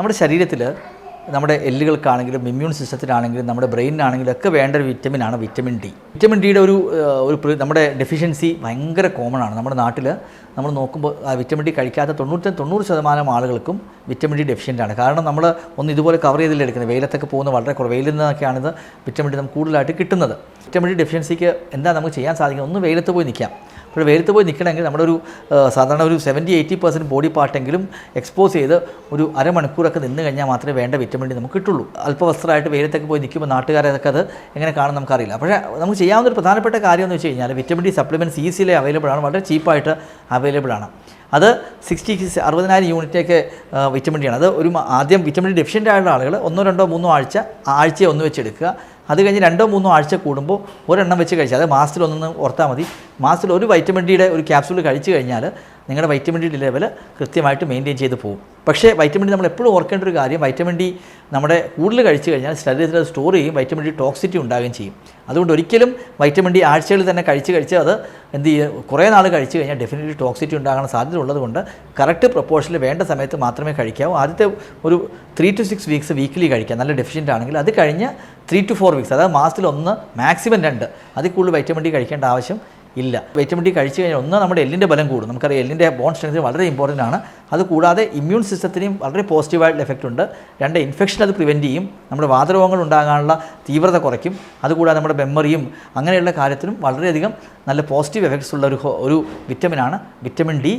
നമ്മുടെ ശരീരത്തിൽ നമ്മുടെ എല്ലുകൾക്കാണെങ്കിലും ഇമ്മ്യൂൺ സിസ്റ്റത്തിനാണെങ്കിലും നമ്മുടെ ബ്രെയിനിനാണെങ്കിലും ഒക്കെ വേണ്ട ഒരു വിറ്റമിനാണ് വിറ്റമിൻ ഡി. വിറ്റമിൻ ഡിയുടെ നമ്മുടെ ഡെഫിഷ്യൻസി ഭയങ്കര കോമൺ ആണ്. നമ്മുടെ നാട്ടിൽ നമ്മൾ നോക്കുമ്പോൾ വിറ്റമിൻ ഡി കഴിക്കാത്ത 90% ആളുകൾക്കും വിറ്റമിൻ ഡി ഡെഫിഷ്യൻ്റാണ്. കാരണം നമ്മൾ ഒന്ന് ഇതുപോലെ കവർ ചെയ്തില്ല എടുക്കുന്നത്, വെയിലത്തൊക്കെ പോകുന്ന വളരെ കുറവ്, വെയിലിൽ നിന്നൊക്കെയാണിത് വിറ്റമിൻ ഡി നമുക്ക് കൂടുതലായിട്ട് കിട്ടുന്നത്. വിറ്റമിൻ ഡി ഡെഫിഷ്യൻസിക്ക് എന്താ നമുക്ക് ചെയ്യാൻ സാധിക്കുന്നത്? ഒന്ന് വെയിലത്ത് പോയി നിൽക്കാം. അപ്പോൾ വെയിലത്ത് പോയി നിൽക്കണമെങ്കിൽ നമ്മുടെ സാധാരണ ഒരു 70-80% ബോഡി പാർട്ടെങ്കിലും എക്സ്പോസ് ചെയ്ത് ഒരു അരമണിക്കൂറൊക്കെ നിന്ന് കഴിഞ്ഞാൽ മാത്രമേ വേണ്ട വിറ്റമിൻ ഡി നമുക്ക് കിട്ടുള്ളൂ. അല്പവസ്ത്രമായിട്ട് വെയിലത്തൊക്കെ പോയി നിൽക്കുമ്പോൾ നാട്ടുകാരൊക്കെ അത് എങ്ങനെ കാണും നമുക്കറിയില്ല. പക്ഷേ നമുക്ക് ചെയ്യാവുന്നൊരു പ്രധാനപ്പെട്ട കാര്യം എന്ന് വെച്ച് കഴിഞ്ഞാൽ vitamin D supplements easily available ആണ്, വളരെ ചീപ്പായിട്ട് അവൈലബിൾ ആണ്. അത് 60,000 യൂണിറ്റൊക്കെ വിറ്റമിൻ ഡി ആണ്. അത് ആദ്യം വിറ്റമിൻ ഡി ഡെഫിഷ്യൻ്റ് ആയിട്ടുള്ള ആളുകൾ 1-2-3 ആഴ്ചയെ ഒന്ന് വെച്ചെടുക്കുക. അത് കഴിഞ്ഞ് 2-3 ആഴ്ച കൂടുമ്പോൾ ഒരെണ്ണം വെച്ച് കഴിച്ചാൽ, അത് മാസത്തിൽ ഒന്നെന്ന് ഓർത്താൽ മതി. മാസത്തിൽ ഒരു വൈറ്റമിൻ ഡിയുടെ ഒരു ക്യാപ്സൂൾ കഴിച്ചു കഴിഞ്ഞാൽ നിങ്ങളുടെ വൈറ്റമിൻ ഡി ലെവൽ കൃത്യമായിട്ട് മെയിൻറ്റെയിൻ ചെയ്ത് പോകും. പക്ഷേ വൈറ്റമിൻ ഡി നമ്മൾ എപ്പോഴും ഓർക്കേണ്ട ഒരു കാര്യം, വൈറ്റമിൻ ഡി നമ്മുടെ കൂടുതൽ കഴിച്ചു കഴിഞ്ഞാൽ ശരീരത്തിൽ അത് സ്റ്റോർ ചെയ്യും, വൈറ്റമിൻ ഡി ടോക്സിറ്റി ഉണ്ടാകുകയും ചെയ്യും. അതുകൊണ്ട് ഒരിക്കലും വൈറ്റമിൻ ഡി ആഴ്ചകളിൽ തന്നെ കഴിച്ച് അത് എന്ത് ചെയ്യുക, കുറേ നാൾ കഴിച്ചു കഴിഞ്ഞാൽ ഡെഫിനറ്റ്ലി ടോക്സിറ്റി ഉണ്ടാകാൻ സാധ്യത ഉള്ളതുകൊണ്ട് കറക്റ്റ് പ്രൊപ്പോർഷനിൽ വേണ്ട സമയത്ത് മാത്രമേ കഴിക്കാവൂ. ആദ്യത്തെ ഒരു 3 to 6 വീക്സ് വീക്കിലി കഴിക്കാം, നല്ല ഡെഫിഷ്യൻ്റ് ആണെങ്കിൽ. അത് കഴിഞ്ഞ് 3 to 4 വീക്സ്, അതായത് മാസത്തിൽ 1, മാക്സിമം 2, അതിൽ കൂടുതൽ വൈറ്റമിൻ ഡി കഴിക്കേണ്ട ആവശ്യം ഇല്ല. വൈറ്റമിൻ ഡി കഴിച്ചു കഴിഞ്ഞാൽ ഒന്ന് നമ്മുടെ എല്ലിൻ്റെ ബലം കൂടും. നമുക്കറിയാം എല്ലിൻ്റെ ബോൺ സ്ട്രെങ്ത് വളരെ ഇമ്പോർട്ടൻ്റ് ആണ്. അതുകൂടാതെ ഇമ്മ്യൂൺ സിസ്റ്റത്തിനും വളരെ പോസിറ്റീവായിട്ടുള്ള എഫക്റ്റ് ഉണ്ട്. 2, ഇൻഫെക്ഷൻ അത് പ്രിവെൻറ്റ് ചെയ്യും, നമ്മുടെ വാതരോഗങ്ങൾ ഉണ്ടാകാനുള്ള തീവ്രത കുറയ്ക്കും. അതുകൂടാതെ നമ്മുടെ മെമ്മറിയും അങ്ങനെയുള്ള കാര്യത്തിനും വളരെയധികം നല്ല പോസിറ്റീവ് എഫക്ട്സ് ഉള്ള ഒരു വിറ്റമിനാണ് വിറ്റമിൻ ഡി.